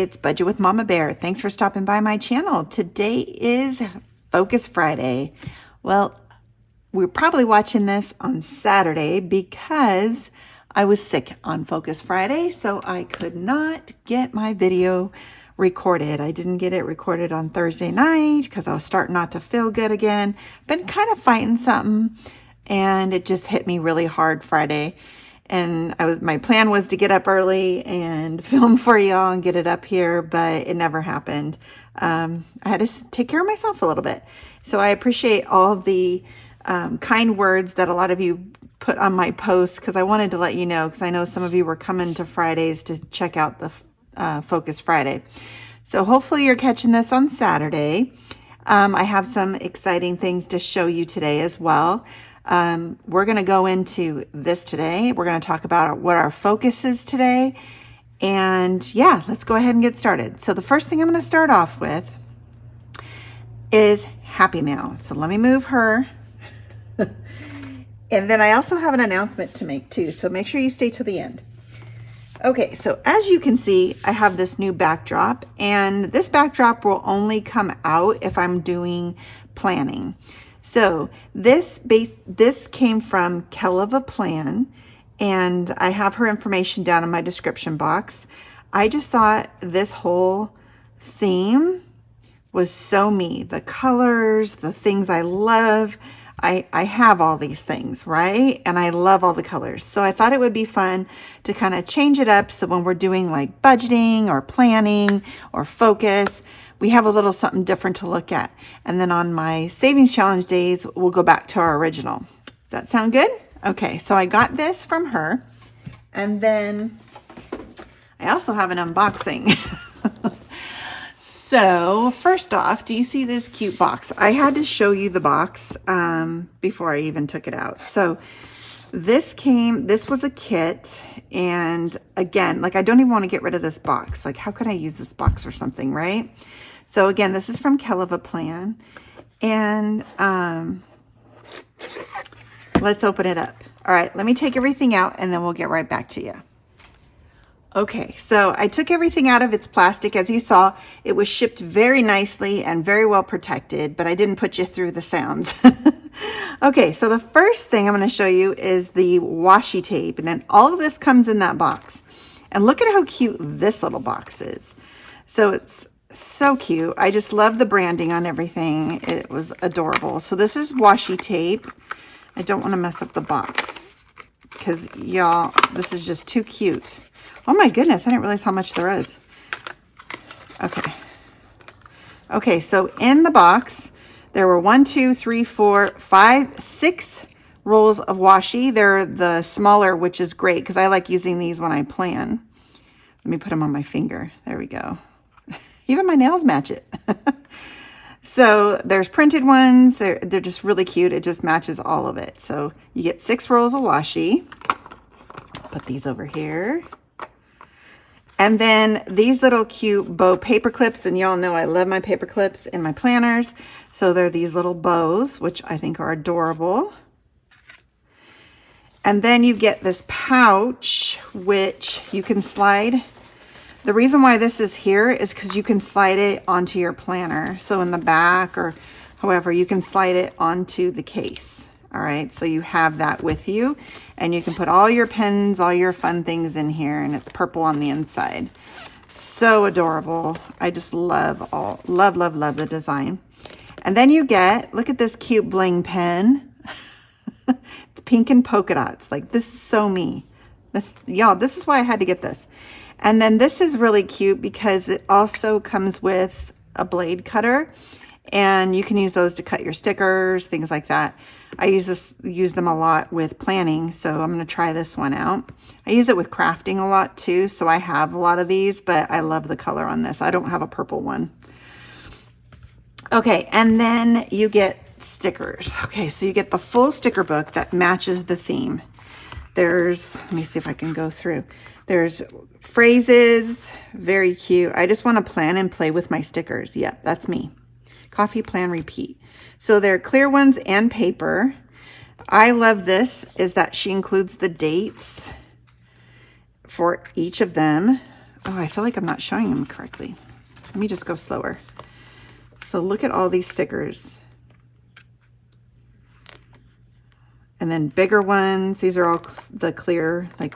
it's Budget with Mama Bear. Thanks for stopping by my channel. Today is Focus Friday. Well, we're probably watching this on Saturday because I was sick on Focus Friday, so I could not get my video recorded. I didn't get it recorded on Thursday night because I was starting not to feel good again. Been kind of fighting something, and it just hit me really hard Friday. And my plan was to get up early and film for y'all and get it up here, but it never happened. I had to take care of myself a little bit. So I appreciate all the kind words that a lot of you put on my posts, because I wanted to let you know, because I know some of you were coming to Fridays to check out the Focus Friday. So hopefully you're catching this on Saturday. I have some exciting things to show you today as well. We're going to go into this today. We're going to talk about what our focus is today. And yeah, let's go ahead and get started. So the first thing I'm going to start off with is Happy Mail. So let me move her. And then I also have an announcement to make too. So make sure you stay to the end. Okay, so as you can see, I have this new backdrop, and this backdrop will only come out if I'm doing planning. So this came from Keleva Plan, and I have her information down in my description box. I just thought this whole theme was so me. The colors, the things I love. I have all these things, right? And I love all the colors. So I thought it would be fun to kind of change it up. So when we're doing like budgeting or planning or focus, we have a little something different to look at. And then on my savings challenge days, we'll go back to our original. Does that sound good? Okay, so I got this from her. And then I also have an unboxing. So first off, do you see this cute box? I had to show you the box before I even took it out. So this was a kit. And again, like I don't even want to get rid of this box. Like how could I use this box or something, right? So again, this is from Keleva Plan. And let's open it up. All right, let me take everything out and then we'll get right back to you. Okay, so I took everything out of its plastic. As you saw, it was shipped very nicely and very well protected, but I didn't put you through the sounds. Okay, so the first thing I'm going to show you is the washi tape, and then all of this comes in that box. And look at how cute this little box is. So it's so cute. I just love the branding on everything. It was adorable. So this is washi tape. I don't want to mess up the box because y'all, this is just too cute. Oh my goodness, I didn't realize how much there is. Okay. Okay, so in the box, there were 6 rolls of washi. They're the smaller, which is great because I like using these when I plan. Let me put them on my finger. There we go. Even my nails match it. So there's printed ones. They're just really cute. It just matches all of it. So you get 6 rolls of washi. Put these over here. And then these little cute bow paper clips, and y'all know I love my paper clips in my planners. So they're these little bows, which I think are adorable. And then you get this pouch, which you can slide. The reason why this is here is because you can slide it onto your planner. So in the back or however, you can slide it onto the case. All right, so you have that with you, and you can put all your pens, all your fun things in here, and it's purple on the inside. So adorable. I just love the design. And then you get, look at this cute bling pen. It's pink and polka dots. Like this is so me. Y'all, this is why I had to get this. And then this is really cute because it also comes with a blade cutter, and you can use those to cut your stickers, things like that. I use them a lot with planning, so I'm going to try this one out. I use it with crafting a lot too, so I have a lot of these, but I love the color on this. I don't have a purple one. Okay, and then you get stickers. Okay, so you get the full sticker book that matches the theme. Let me see if I can go through. There's phrases, very cute. I just want to plan and play with my stickers. Yep, that's me. Coffee, plan, repeat. So they're clear ones and paper. I love this is that she includes the dates for each of them. Oh, I feel like I'm not showing them correctly. Let me just go slower. So look at all these stickers. And then bigger ones. These are all the clear, like,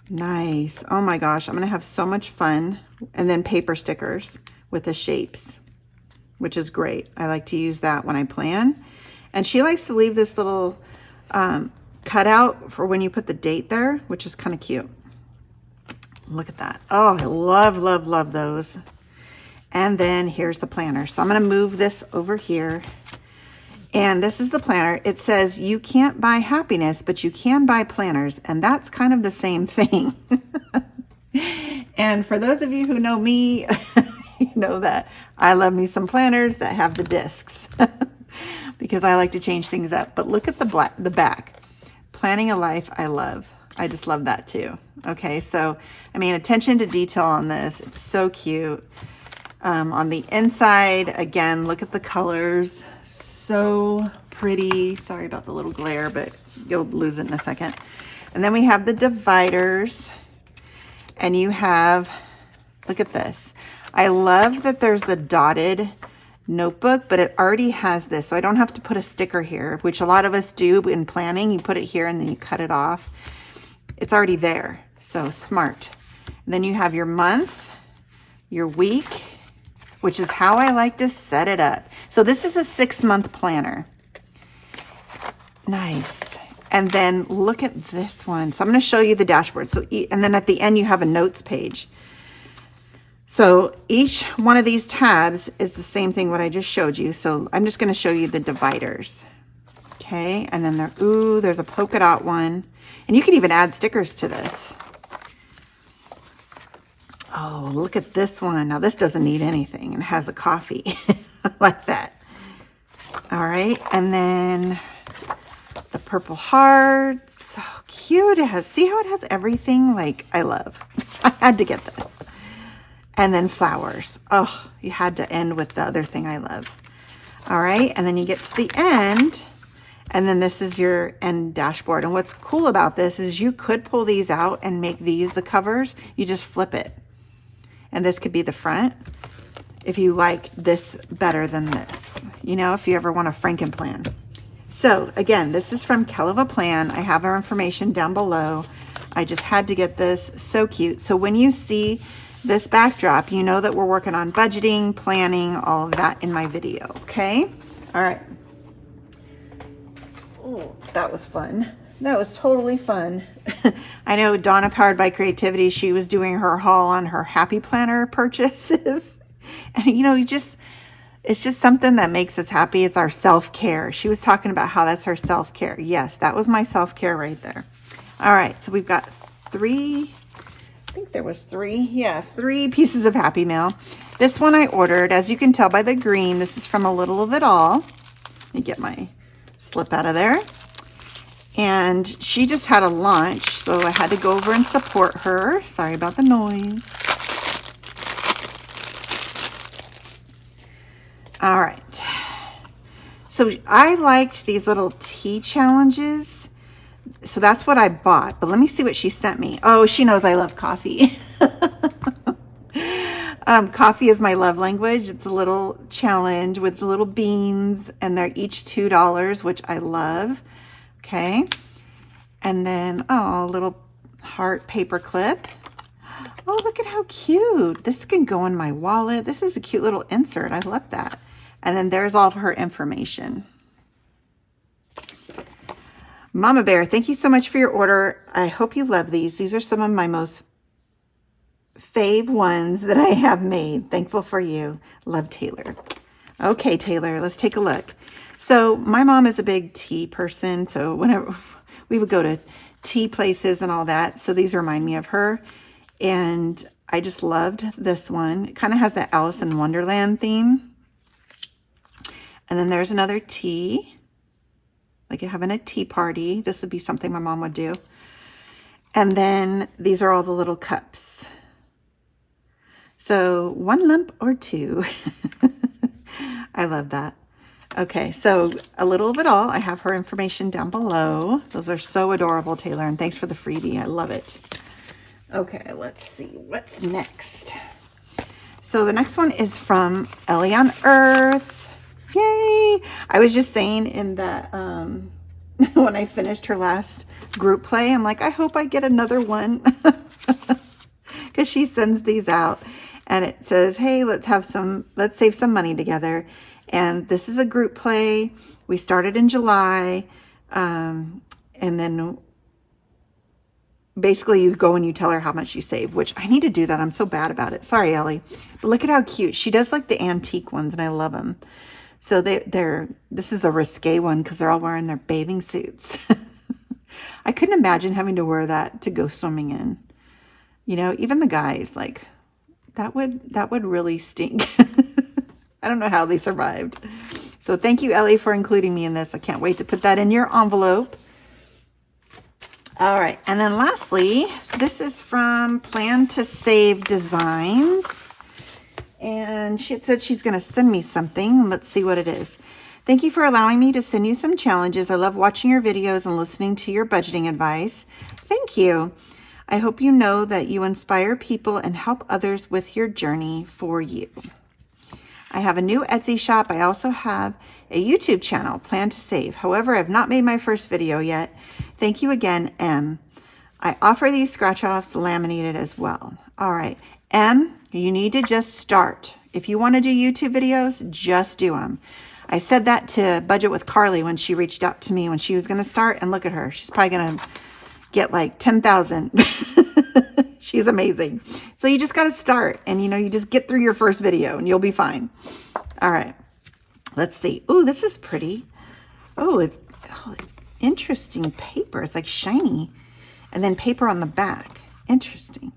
nice. Oh my gosh, I'm gonna have so much fun. And then paper stickers with the shapes, which is great. I like to use that when I plan. And she likes to leave this little cutout for when you put the date there, which is kind of cute. Look at that. Oh, I love, love, love those. And then here's the planner. So I'm gonna move this over here. And this is the planner. It says you can't buy happiness, but you can buy planners. And that's kind of the same thing. And for those of you who know me, you know that I love me some planners that have the discs because I like to change things up. But look at the back. Planning a life I love. I just love that too. Okay, so I mean, attention to detail on this. It's so cute. On the inside, again, look at the colors. So pretty. Sorry about the little glare, but you'll lose it in a second. And then we have the dividers. And you have, look at this. I love that there's the dotted notebook, but it already has this. So I don't have to put a sticker here, which a lot of us do in planning. You put it here and then you cut it off. It's already there. So smart. And then you have your month, your week, which is how I like to set it up. So this is a 6-month planner. Nice. And then look at this one. So I'm going to show you the dashboard. So, and then at the end, you have a notes page. So each one of these tabs is the same thing what I just showed you. So I'm just going to show you the dividers. Okay. And then there's a polka dot one. And you can even add stickers to this. Oh, look at this one. Now this doesn't need anything and has a coffee like that. All right. And then the purple hearts. So cute. It has, see how it has everything? Like, I love. I had to get this. And then flowers. Oh, you had to end with the other thing I love. All right. And then you get to the end. And then this is your end dashboard. And what's cool about this is you could pull these out and make these the covers. You just flip it. And this could be the front if you like this better than this. You know, if you ever want a Frankenplan. So again, this is from Keleva Plan. I have our information down below. I just had to get this. So cute. So when you see this backdrop, you know that we're working on budgeting, planning, all of that in my video. Okay. All right. Oh, that was fun. That was totally fun. I know Donna, Powered by Creativity, she was doing her haul on her Happy Planner purchases. And you know, it's just something that makes us happy. It's our self-care. She was talking about how that's her self-care. Yes, that was my self-care right there. All right, so we've got three, I think there was three. Yeah, 3 pieces of Happy Mail. This one I ordered, as you can tell by the green, this is from A Little of It All. Let me get my slip out of there. And she just had a launch, so I had to go over and support her. Sorry about the noise. All right. So I liked these little tea challenges. So that's what I bought. But let me see what she sent me. Oh, she knows I love coffee. Coffee is my love language. It's a little challenge with the little beans, and they're each $2, which I love. Okay. And then, oh, a little heart paper clip. Oh, look at how cute. This can go in my wallet. This is a cute little insert. I love that. And then there's all of her information. Mama Bear, thank you so much for your order. I hope you love these. These are some of my most fave ones that I have made. Thankful for you. Love, Taylor. Okay, Taylor, let's take a look. So my mom is a big tea person. So whenever we would go to tea places and all that. So these remind me of her. And I just loved this one. It kind of has that Alice in Wonderland theme. And then there's another tea. Like you're having a tea party. This would be something my mom would do. And then these are all the little cups. So 1 lump or 2. I love that. Okay, so A Little of It All. I have her information down below. Those are so adorable, Taylor, and thanks for the freebie. I love it. Okay, let's see what's next. So the next one is from Ellie on Earth. Yay! I was just saying in the when I finished her last group play, I'm like, I hope I get another one because she sends these out, and it says, "Hey, let's save some money together." And this is a group play. We started in July, and then basically you go and you tell her how much you save, which I need to do that. I'm so bad about it. Sorry, Ellie. But look at how cute. She does like the antique ones, and I love them. So this is a risque one because they're all wearing their bathing suits. I couldn't imagine having to wear that to go swimming in. You know, even the guys, like, that would really stink. I don't know how they survived. So thank you, Ellie, for including me in this. I can't wait to put that in your envelope. All right, and then lastly, this is from Plan to Save Designs. And she had said she's going to send me something. Let's see what it is. Thank you for allowing me to send you some challenges. I love watching your videos and listening to your budgeting advice. Thank you. I hope you know that you inspire people and help others with your journey for you. I have a new Etsy shop. I also have a YouTube channel, Plan to Save. However, I have not made my first video yet. Thank you again, M. I offer these scratch-offs laminated as well. All right, M, you need to just start. If you want to do YouTube videos, just do them. I said that to Budget with Carly when she reached out to me when she was going to start, and look at her. She's probably going to get like 10,000. She's amazing. So you just got to start, and you just get through your first video and you'll be fine. All right, let's see. Oh, this is pretty. It's interesting paper. It's like shiny, and then paper on the back. Interesting.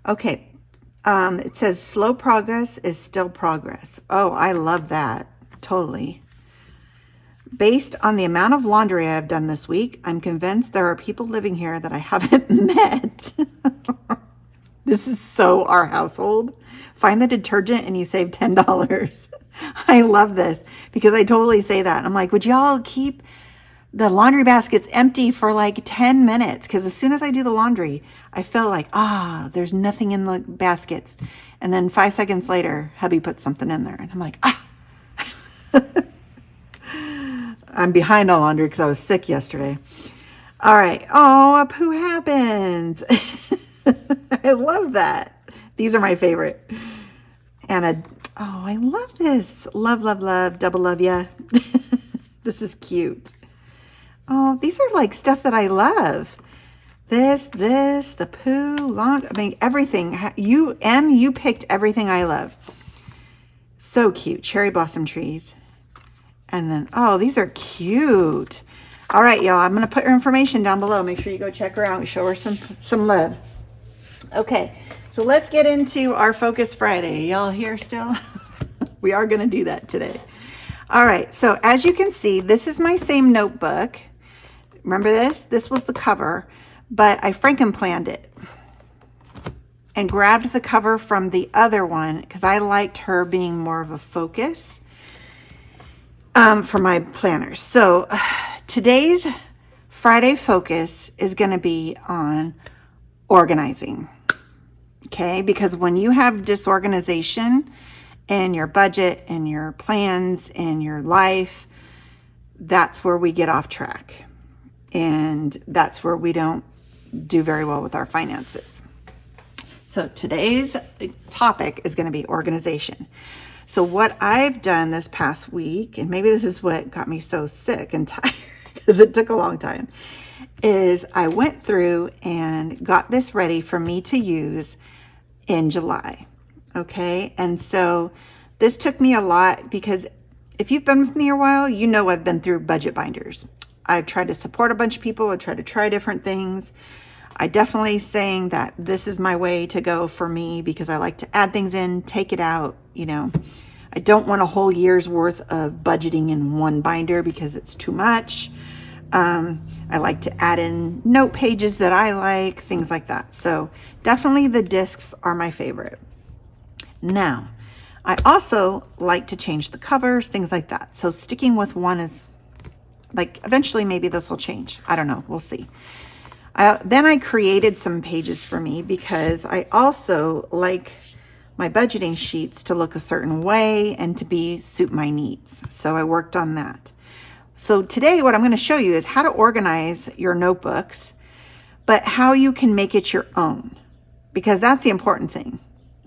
Okay. It says slow progress is still progress. Oh, I love that. Totally. Based on the amount of laundry I have done this week, I'm convinced there are people living here that I haven't met. This is so our household. Find the detergent and you save $10. I love this because I totally say that. I'm like, would y'all keep the laundry baskets empty for like 10 minutes? Because as soon as I do the laundry, I feel like, there's nothing in the baskets. And then 5 seconds later, hubby puts something in there. And I'm like, I'm behind on laundry because I was sick yesterday. All right. Oh, a poo happens. I love that. These are my favorite. And I love this. Love, love, love. Double love ya. This is cute. Oh, these are like stuff that I love. This, the poo, everything. You picked everything I love. So cute. Cherry blossom trees. And then, these are cute. All right, y'all. I'm going to put her information down below. Make sure you go check her out and show her some love. Okay, so let's get into our Focus Friday. Y'all here still? We are going to do that today. All right, so as you can see, this is my same notebook. Remember this? This was the cover, but I Frankenplanned it and grabbed the cover from the other one because I liked her being more of a focus for my planners. So today's Friday focus is going to be on organizing. Okay, because when you have disorganization in your budget and your plans and your life, that's where we get off track. And that's where we don't do very well with our finances. So today's topic is going to be organization. So what I've done this past week, and maybe this is what got me so sick and tired because it took a long time, is I went through and got this ready for me to use in July. Okay. And so this took me a lot because if you've been with me a while, you know I've been through budget binders. I've tried to support a bunch of people. I've tried to try different things. I definitely saying that this is my way to go for me because I like to add things in, take it out. I don't want a whole year's worth of budgeting in one binder because it's too much. I like to add in note pages that I like, things like that. So definitely the discs are my favorite. Now, I also like to change the covers, things like that. So sticking with one is like, eventually maybe this will change. I don't know. We'll see. Then I created some pages for me because I also like my budgeting sheets to look a certain way and to suit my needs. So I worked on that. So today what I'm going to show you is how to organize your notebooks, but how you can make it your own, because that's the important thing.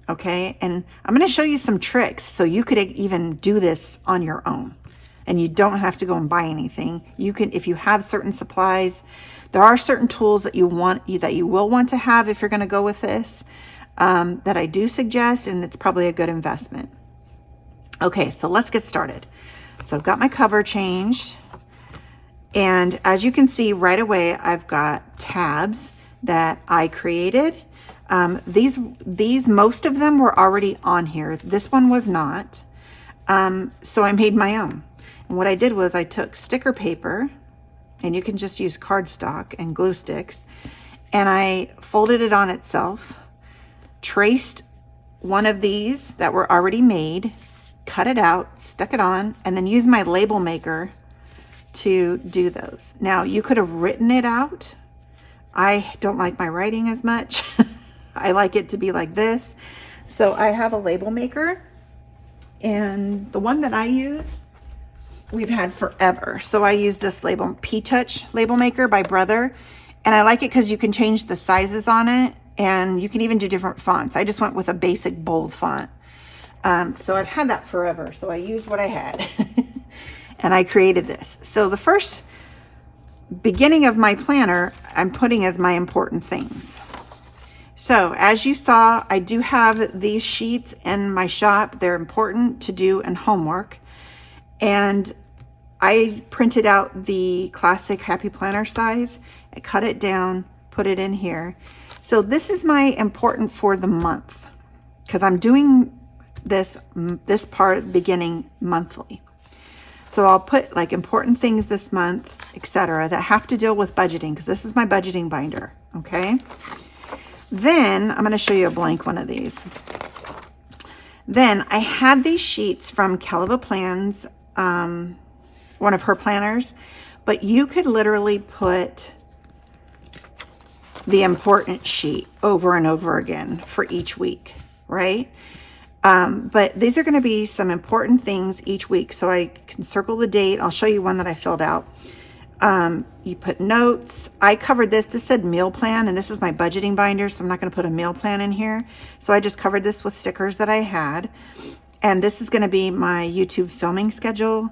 Okay. And I'm going to show you some tricks so you could even do this on your own and you don't have to go and buy anything. You can, if you have certain supplies, there are certain tools that you will want to have if you're going to go with this, that I do suggest, and it's probably a good investment. Okay, so let's get started. So I've got my cover changed, and as you can see right away, I've got tabs that I created. These most of them were already on here. This one was not. So I made my own. And what I did was I took sticker paper, and you can just use cardstock and glue sticks, and I folded it on itself, traced one of these that were already made, cut it out, stuck it on, and then used my label maker to do those. Now, you could have written it out. I don't like my writing as much. I like it to be like this. So I have a label maker, and the one that I use, we've had forever. So I use this P-Touch label maker by Brother, and I like it because you can change the sizes on it, and you can even do different fonts. I just went with a basic bold font. So I've had that forever. So I used what I had and I created this. So the first beginning of my planner, I'm putting as my important things. So as you saw, I do have these sheets in my shop. They're important to do in homework. And I printed out the classic Happy Planner size. I cut it down, put it in here. So this is my important for the month, because I'm doing this part beginning monthly. So I'll put like important things this month, etc., that have to deal with budgeting, because this is my budgeting binder. Okay. Then I'm going to show you a blank one of these. Then I had these sheets from Kelva Plans, one of her planners, but you could literally put the important sheet over and over again for each week, right? But these are going to be some important things each week. So I can circle the date. I'll show you one that I filled out. You put notes. I covered this. This said meal plan, and this is my budgeting binder, so I'm not going to put a meal plan in here. So I just covered this with stickers that I had. And this is going to be my YouTube filming schedule,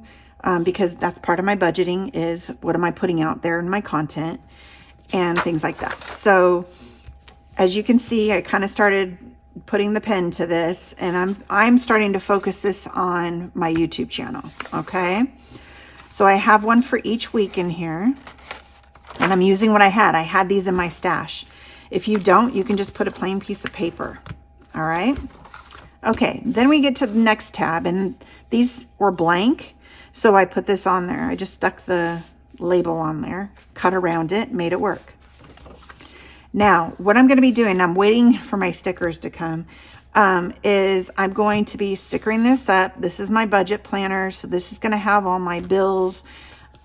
because that's part of my budgeting, is what am I putting out there in my content and things like that. So as you can see, I kind of started putting the pen to this, and I'm starting to focus this on my YouTube channel. Okay. So I have one for each week in here, and I'm using what I had. I had these in my stash. If you don't, you can just put a plain piece of paper. All right. Okay. Then we get to the next tab, and these were blank. So I put this on there. I just stuck the label on there, cut around it, made it work. Now, what I'm going to be doing, I'm waiting for my stickers to come, is I'm going to be stickering this up. This is my budget planner. So this is going to have all my bills,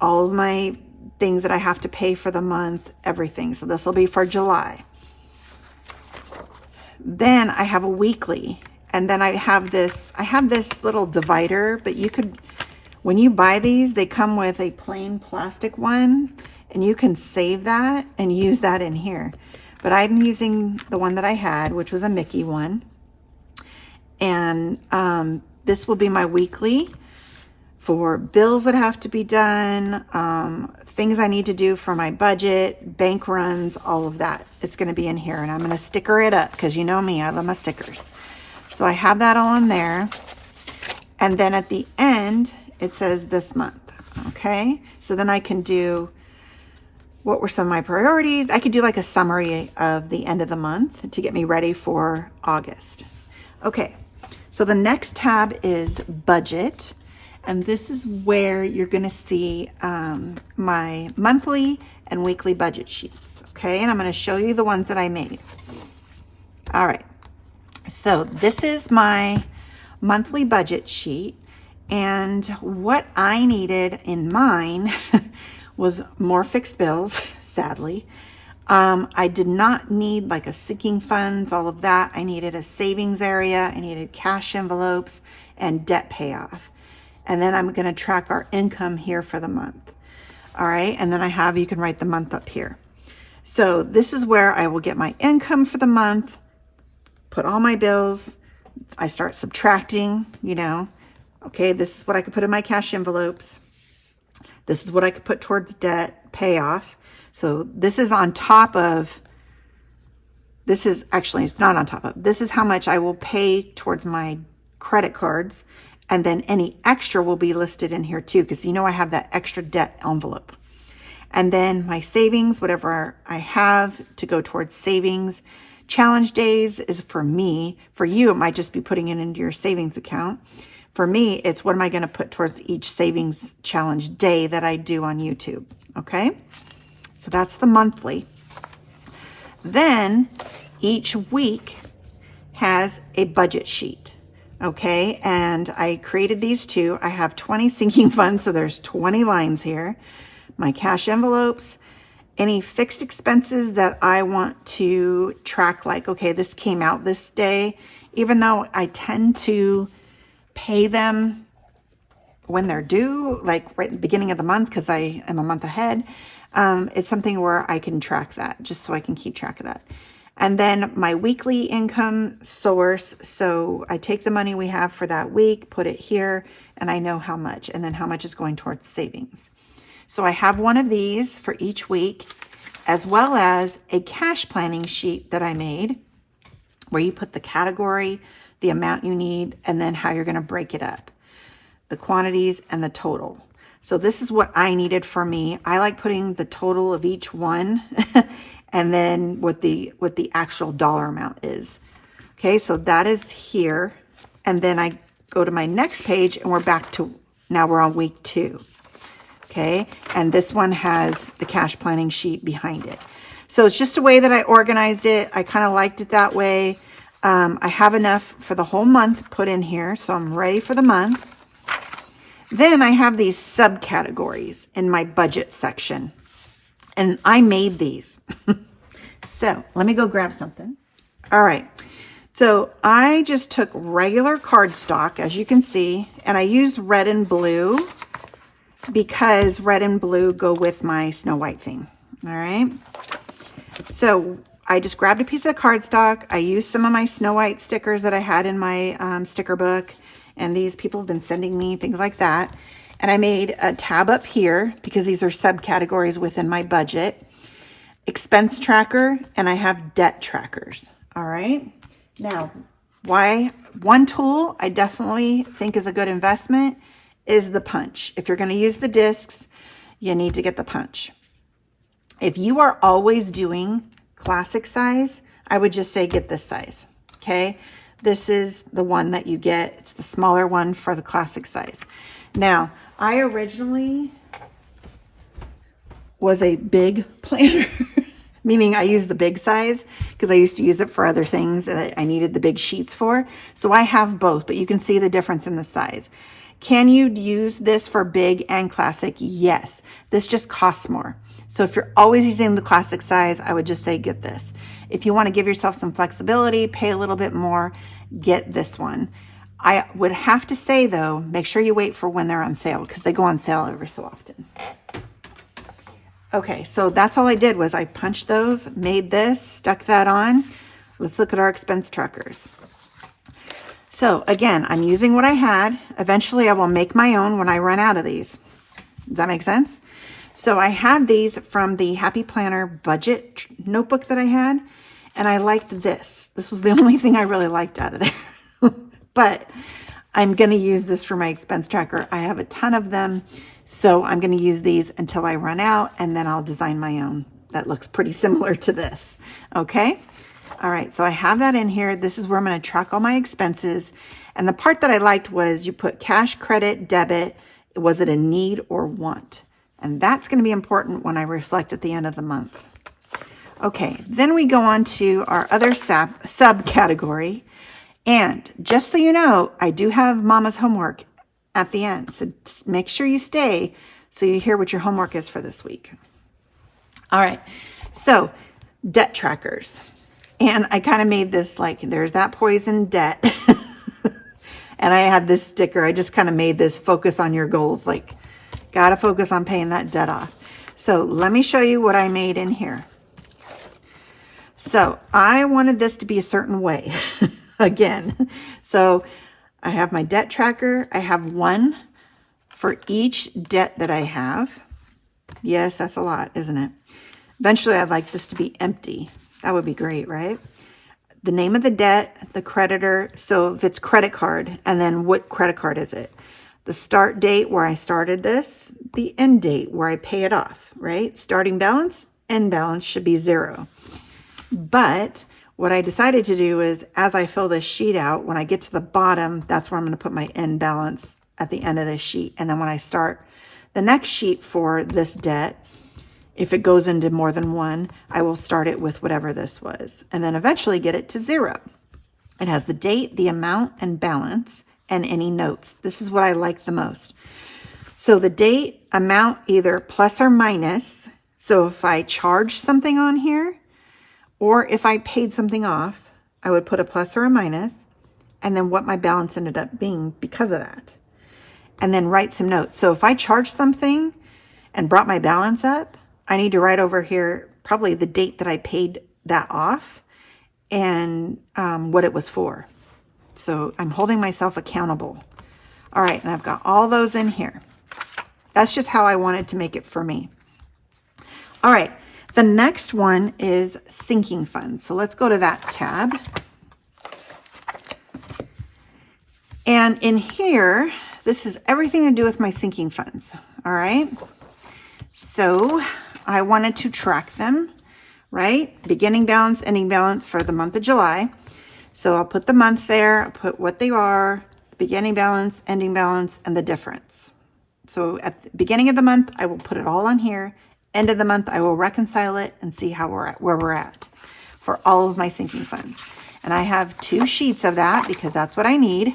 all of my things that I have to pay for the month, everything. So this will be for July. Then I have a weekly, and then I have this little divider, but you could, when you buy these, they come with a plain plastic one, and you can save that and use that in here. But I'm using the one that I had, which was a Mickey one. And this will be my weekly for bills that have to be done, things I need to do for my budget, bank runs, all of that. It's going to be in here, and I'm going to sticker it up because you know me, I love my stickers. So I have that all in there. And then at the end, it says this month. Okay. So then I can do what were some of my priorities. I could do like a summary of the end of the month to get me ready for August. Okay. So the next tab is budget. And this is where you're going to see my monthly and weekly budget sheets. Okay. And I'm going to show you the ones that I made. All right. So this is my monthly budget sheet. And what I needed in mine was more fixed bills, sadly. I did not need like a sinking funds, all of that. I needed a savings area. I needed cash envelopes and debt payoff. And then I'm going to track our income here for the month. All right. And then you can write the month up here. So this is where I will get my income for the month, put all my bills. I start subtracting, okay, this is what I could put in my cash envelopes. This is what I could put towards debt payoff. So this is on top of, it's not on top of, this is how much I will pay towards my credit cards. And then any extra will be listed in here too, because I have that extra debt envelope. And then my savings, whatever I have to go towards savings. Challenge days is for me. For you, it might just be putting it into your savings account. For me, it's what am I going to put towards each savings challenge day that I do on YouTube. Okay. So that's the monthly. Then each week has a budget sheet. Okay. And I created these two. I have 20 sinking funds. So there's 20 lines here. My cash envelopes, any fixed expenses that I want to track, like, okay, this came out this day, even though I tend to pay them when they're due, like right at the beginning of the month, because I am a month ahead. It's something where I can track that just so I can keep track of that. And then my weekly income source. So I take the money we have for that week, put it here, and I know how much, and then how much is going towards savings. So I have one of these for each week, as well as a cash planning sheet that I made where you put the category, the amount you need, and then how you're going to break it up, the quantities and the total. So this is what I needed for me. I like putting the total of each one and then what the actual dollar amount is. Okay, so that is here. And then I go to my next page and now we're on week 2. Okay, and this one has the cash planning sheet behind it. So it's just a way that I organized it. I kind of liked it that way. I have enough for the whole month put in here, so I'm ready for the month. Then I have these subcategories in my budget section, and I made these. So let me go grab something. All right, so I just took regular cardstock, as you can see, and I used red and blue, because red and blue go with my Snow White theme. All right. So I just grabbed a piece of cardstock. I used some of my Snow White stickers that I had in my sticker book. And these people have been sending me things like that. And I made a tab up here because these are subcategories within my budget. Expense tracker, and I have debt trackers. All right. Now, one tool I definitely think is a good investment is the punch. If you're going to use the discs, you need to get the punch. If you are always doing classic size, I would just say get this size. Okay. This is the one that you get. It's the smaller one for the classic size. Now, I originally was a big planner, meaning I used the big size because I used to use it for other things that I needed the big sheets for. So I have both, but you can see the difference in the size. Can you use this for big and classic? Yes. This just costs more. So if you're always using the classic size, I would just say get this. If you want to give yourself some flexibility, pay a little bit more, get this one. I would have to say though, make sure you wait for when they're on sale because they go on sale every so often. Okay, so that's all I did was I punched those, made this, stuck that on. Let's look at our expense trackers. So again, I'm using what I had. Eventually I will make my own when I run out of these. Does that make sense? So I had these from the Happy Planner budget notebook that I had, and I liked this. This was the only thing I really liked out of there. But I'm going to use this for my expense tracker. I have a ton of them, so I'm going to use these until I run out, and then I'll design my own that looks pretty similar to this. Okay? All right, so I have that in here. This is where I'm going to track all my expenses. And the part that I liked was you put cash, credit, debit. Was it a need or want? And that's going to be important when I reflect at the end of the month. Okay, then we go on to our other subcategory. And just so you know, I do have Mama's homework at the end. So make sure you stay so you hear what your homework is for this week. All right, so debt trackers. And I kind of made this like, there's that poison debt. And I had this sticker. I just kind of made this focus on your goals. Like, got to focus on paying that debt off. So let me show you what I made in here. So I wanted this to be a certain way again. So I have my debt tracker. I have one for each debt that I have. Yes, that's a lot, isn't it? Eventually, I'd like this to be empty. That would be great, right? The name of the debt, the creditor. So if it's credit card, and then what credit card is it? The start date where I started this, the end date where I pay it off, right? Starting balance, end balance should be 0. But what I decided to do is as I fill this sheet out, when I get to the bottom, that's where I'm going to put my end balance at the end of this sheet. And then when I start the next sheet for this debt, if it goes into more than one, I will start it with whatever this was and then eventually get it to 0. It has the date, the amount, and balance, and any notes. This is what I like the most. So the date, amount, either plus or minus. So if I charge something on here, or if I paid something off, I would put a plus or a minus, and then what my balance ended up being because of that. And then write some notes. So if I charged something and brought my balance up, I need to write over here probably the date that I paid that off and what it was for. So I'm holding myself accountable. All right, and I've got all those in here. That's just how I wanted to make it for me. All right, the next one is sinking funds. So let's go to that tab. And in here, this is everything to do with my sinking funds. All right, so I wanted to track them, right? Beginning balance, ending balance for the month of July. So I'll put the month there, I'll put what they are, beginning balance, ending balance, and the difference. So at the beginning of the month, I will put it all on here. End of the month, I will reconcile it and see how we're at, where we're at for all of my sinking funds. And I have 2 sheets of that because that's what I need.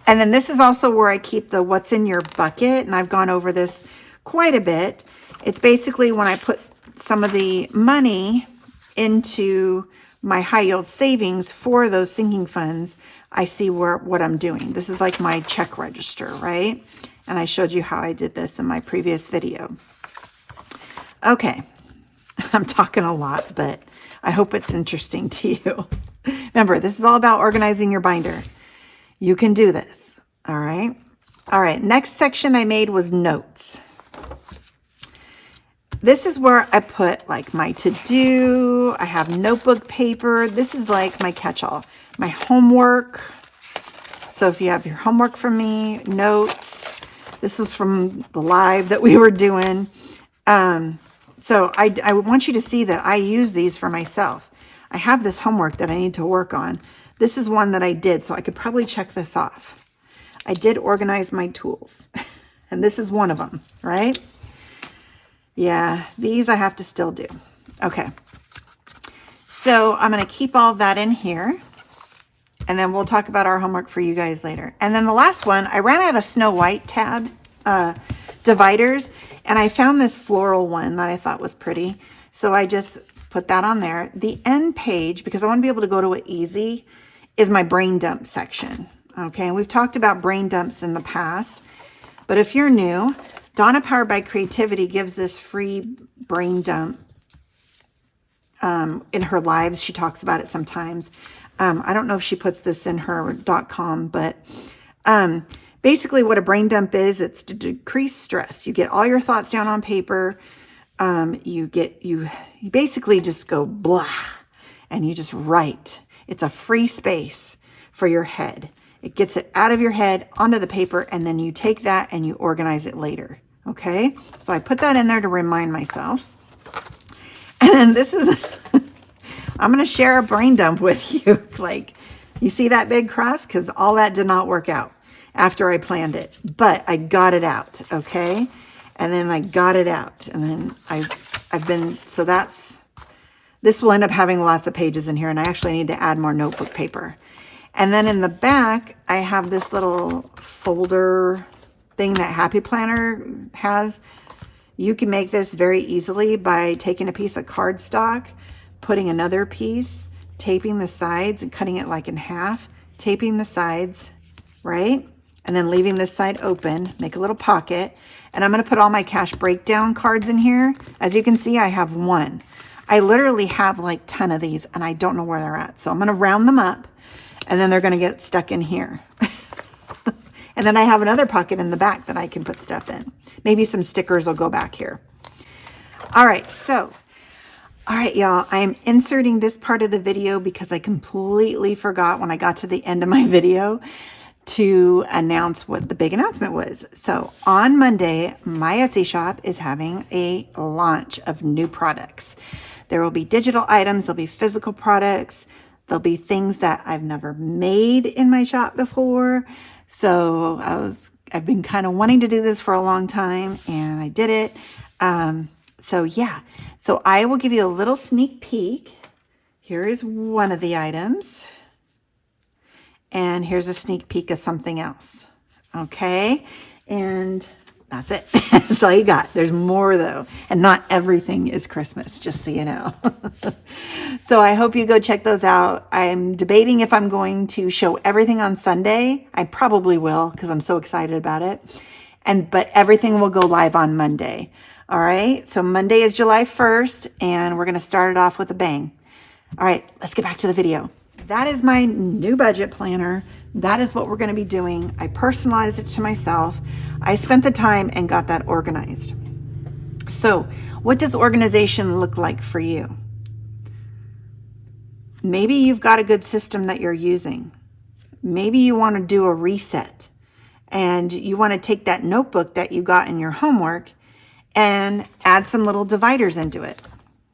And then this is also where I keep the what's in your bucket. And I've gone over this quite a bit. It's basically when I put some of the money into my high yield savings for those sinking funds, I see what I'm doing. This is like my check register, right? And I showed you how I did this in my previous video. Okay, I'm talking a lot, but I hope it's interesting to you. Remember, this is all about organizing your binder. You can do this, all right? All right, next section I made was notes. This is where I put like my to-do. I have notebook paper. This is like my catch-all, my homework. So if you have your homework from me, notes. This was from the live that we were doing. So I want you to see that I use these for myself. I have this homework that I need to work on. This is one that I did, so I could probably check this off. I did organize my tools, and this is one of them, right? Yeah, these I have to still do. Okay. So I'm going to keep all of that in here, and then we'll talk about our homework for you guys later. And then the last one, I ran out of Snow White tab dividers, and I found this floral one that I thought was pretty. So I just put that on there. The end page, because I want to be able to go to it easy, is my brain dump section. Okay, and we've talked about brain dumps in the past, but if you're new, Donna Powered by Creativity gives this free brain dump in her lives. She talks about it sometimes. I don't know if she puts this in her .com, but basically what a brain dump is, it's to decrease stress. You get all your thoughts down on paper. You basically just go blah, and you just write. It's a free space for your head. It gets it out of your head onto the paper, and then you take that and you organize it later. Okay, so I put that in there to remind myself. And then this is, I'm going to share a brain dump with you. Like, you see that big cross? Because all that did not work out after I planned it. But I got it out, okay? And then I got it out. And then I've been, so this will end up having lots of pages in here. And I actually need to add more notebook paper. And then in the back, I have this little folder thing that Happy Planner has. You can make this very easily by taking a piece of cardstock, putting another piece, taping the sides and cutting it like in half, taping the sides, right? And then leaving this side open, make a little pocket. And I'm gonna put all my cash breakdown cards in here. As you can see, I have one. I literally have like 10 of these and I don't know where they're at. So I'm gonna round them up and then they're gonna get stuck in here. And then I have another pocket in the back that I can put stuff in. Maybe some stickers will go back here. All right, y'all, I am inserting this part of the video because I completely forgot when I got to the end of my video to announce what the big announcement was. So on Monday, my Etsy shop is having a launch of new products. There will be digital items, there'll be physical products, there'll be things that I've never made in my shop before. So I've been kind of wanting to do this for a long time and I did it. So I will give you a little sneak peek. Here is one of the items. And here's a sneak peek of something else. Okay. And that's it. That's all you got. There's more though. And not everything is Christmas, just so you know. So I hope you go check those out. I'm debating if I'm going to show everything on Sunday. I probably will because I'm so excited about it. But everything will go live on Monday. All right. So Monday is July 1st and we're going to start it off with a bang. All right. Let's get back to the video. That is my new budget planner. That is what we're going to be doing. I personalized it to myself. I spent the time and got that organized. So what does organization look like for you? Maybe you've got a good system that you're using. Maybe you want to do a reset and you want to take that notebook that you got in your homework and add some little dividers into it.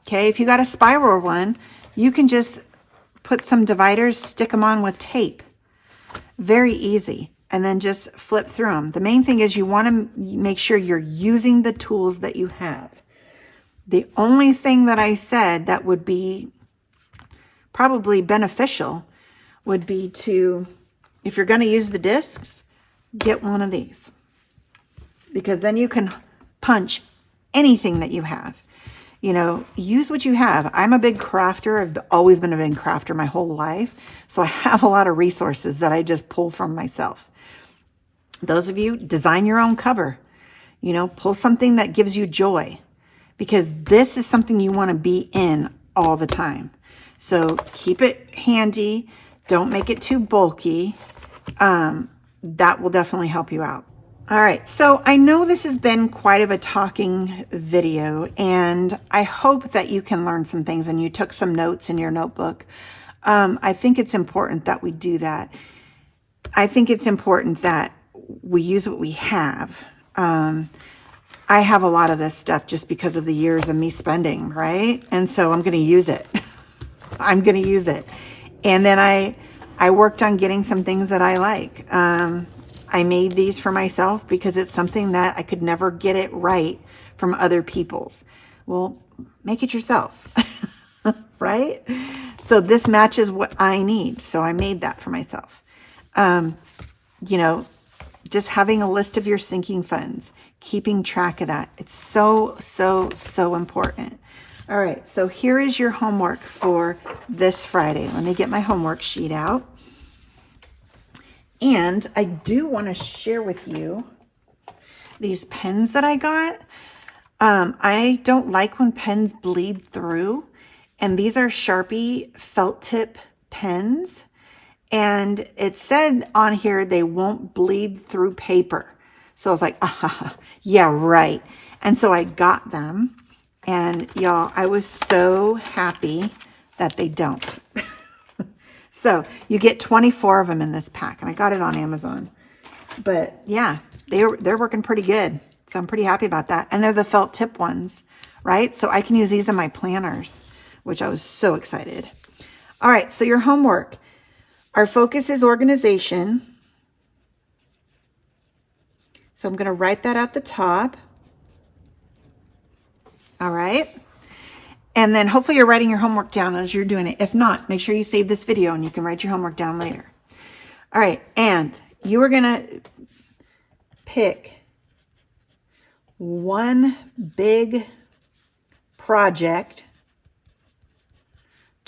Okay, if you got a spiral one, you can just put some dividers, stick them on with tape. Very easy. And then just flip through them. The main thing is you want to make sure you're using the tools that you have. The only thing that I said that would be probably beneficial would be to, if you're going to use the discs, get one of these. Because then you can punch anything that you have. You know, use what you have. I'm a big crafter. I've always been a big crafter my whole life. So I have a lot of resources that I just pull from myself. Those of you, design your own cover. You know, pull something that gives you joy. Because this is something you want to be in all the time. So keep it handy. Don't make it too bulky. That will definitely help you out. All right, so I know this has been quite of a talking video, and I hope that you can learn some things and you took some notes in your notebook. I think it's important that we do that. I think it's important that we use what we have. I have a lot of this stuff just because of the years of me spending, right? And so I'm going to use it. I'm going to use it. And then I worked on getting some things that I like. I made these for myself because it's something that I could never get it right from other people's. Well, make it yourself, right? So this matches what I need. So I made that for myself. You know, just having a list of your sinking funds, keeping track of that. It's so, so, so important. All right. So here is your homework for this Friday. Let me get my homework sheet out. And I do want to share with you these pens that I got. I don't like when pens bleed through. And these are Sharpie felt tip pens. And it said on here they won't bleed through paper. So I was like, yeah, right. And so I got them. And y'all, I was so happy that they don't. So you get 24 of them in this pack, and I got it on Amazon. But yeah, they're working pretty good. So I'm pretty happy about that. And they're the felt tip ones, right? So I can use these in my planners, which I was so excited. All right, so your homework. Our focus is organization. So I'm going to write that at the top. All right. And then hopefully you're writing your homework down as you're doing it. If not, make sure you save this video and you can write your homework down later. All right. And you are going to pick one big project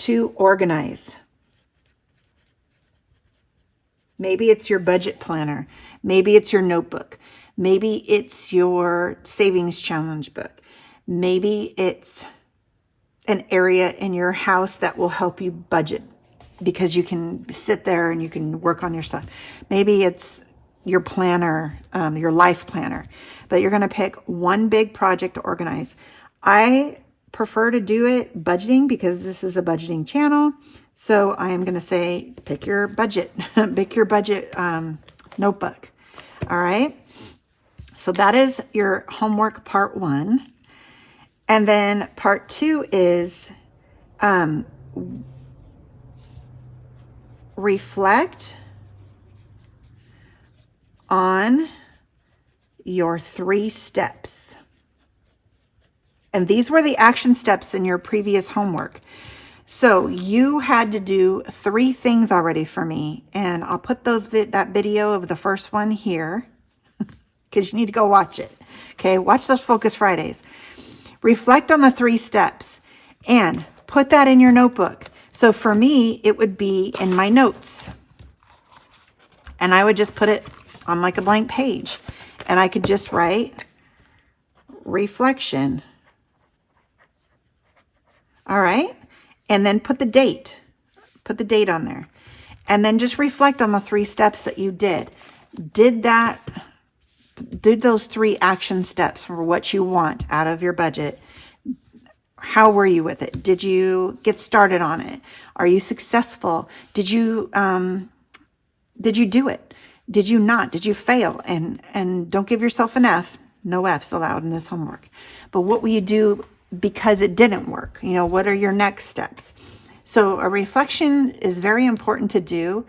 to organize. Maybe it's your budget planner. Maybe it's your notebook. Maybe it's your savings challenge book. Maybe it's an area in your house that will help you budget because you can sit there and you can work on your stuff. Maybe it's your planner, your life planner, but you're going to pick one big project to organize. I prefer to do it budgeting because this is a budgeting channel. So I am going to say, pick your budget, pick your budget notebook. All right. So that is your homework part 1. And then part 2 is reflect on your 3 steps. And these were the action steps in your previous homework. So you had to do 3 things already for me. And I'll put that video of the first one here because you need to go watch it. Okay, watch those Focus Fridays. Reflect on the 3 steps and put that in your notebook. So for me, it would be in my notes. And I would just put it on like a blank page. And I could just write reflection. All right. And then put the date. Put the date on there. And then just reflect on the 3 steps that you did. Did those 3 action steps for what you want out of your budget? How were you with it? Did you get started on it? Are you successful? Did you do it? Did you not? Did you fail? And don't give yourself an F. No F's allowed in this homework. But what will you do because it didn't work? You know, what are your next steps? So a reflection is very important to do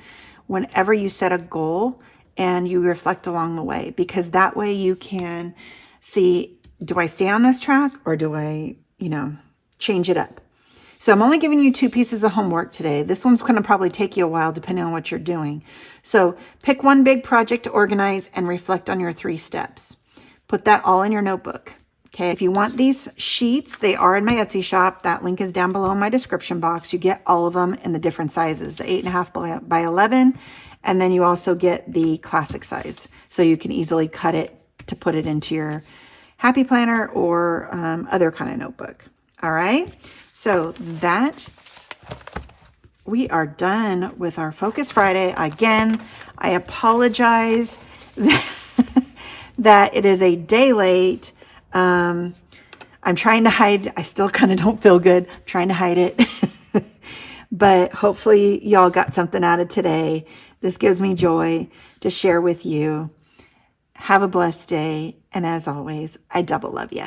whenever you set a goal and you reflect along the way, because that way you can see, do I stay on this track or do I, change it up? So I'm only giving you 2 pieces of homework today. This one's going to probably take you a while depending on what you're doing. So pick one big project to organize and reflect on your 3 steps. Put that all in your notebook. Okay, if you want these sheets, they are in my Etsy shop. That link is down below in my description box. You get all of them in the different sizes, the 8.5 by 11, and then you also get the classic size. So you can easily cut it to put it into your Happy Planner or other kind of notebook. All right, so we are done with our Focus Friday. Again, I apologize that it is a day late. I'm trying to hide. I still kind of don't feel good. I'm trying to hide it. But hopefully y'all got something out of today. This gives me joy to share with you. Have a blessed day. And as always, I double love you.